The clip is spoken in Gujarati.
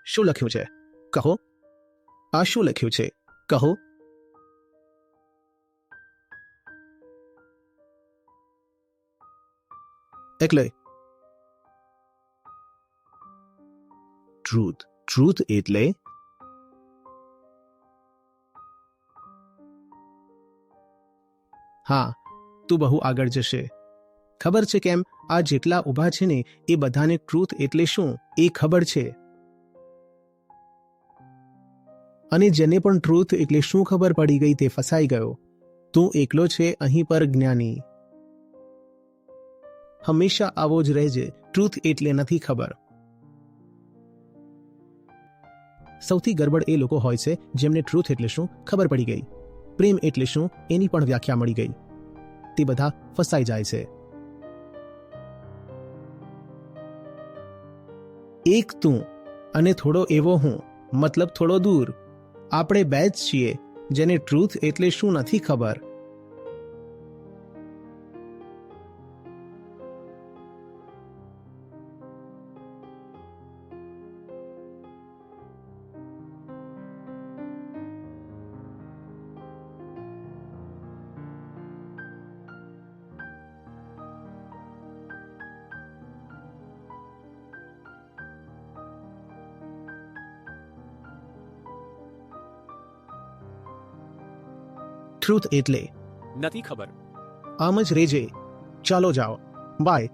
શું લખ્યું છે કહો? આ શું લખ્યું છે કહો? એટલે ટ્રુથ. ટ્રુથ એટલે હા, તું બહુ આગળ જશે. ખબર છે કેમ? આ જેટલા ઊભા છે ને એ બધાને ટ્રુથ એટલે શું એ ખબર છે. અને જેને પણ ટ્રુથ એટલે શું ખબર પડી ગઈ તે ફસાઈ ગયો. તું એકલો છે અહીં પર જ્ઞાની. હંમેશા આવો જ રહેજે. ટ્રુથ એટલે નથી ખબર. સૌથી ગરબડ એ લોકો હોય છે જેમને ટ્રુથ એટલે શું ખબર પડી ગઈ, પ્રેમ એટલે શું એની પણ વ્યાખ્યા મળી ગઈ. તે બધા ફસાઈ જાય છે. એક તું અને થોડો એવો હું, મતલબ થોડો દૂર. આપણે બે જ છીએ જેને ટ્રુથ એટલે શું નથી ખબર. ટ્રુથ એટલે નથી ખબર. આમ જ રેજે. ચાલો જાઓ. બાય.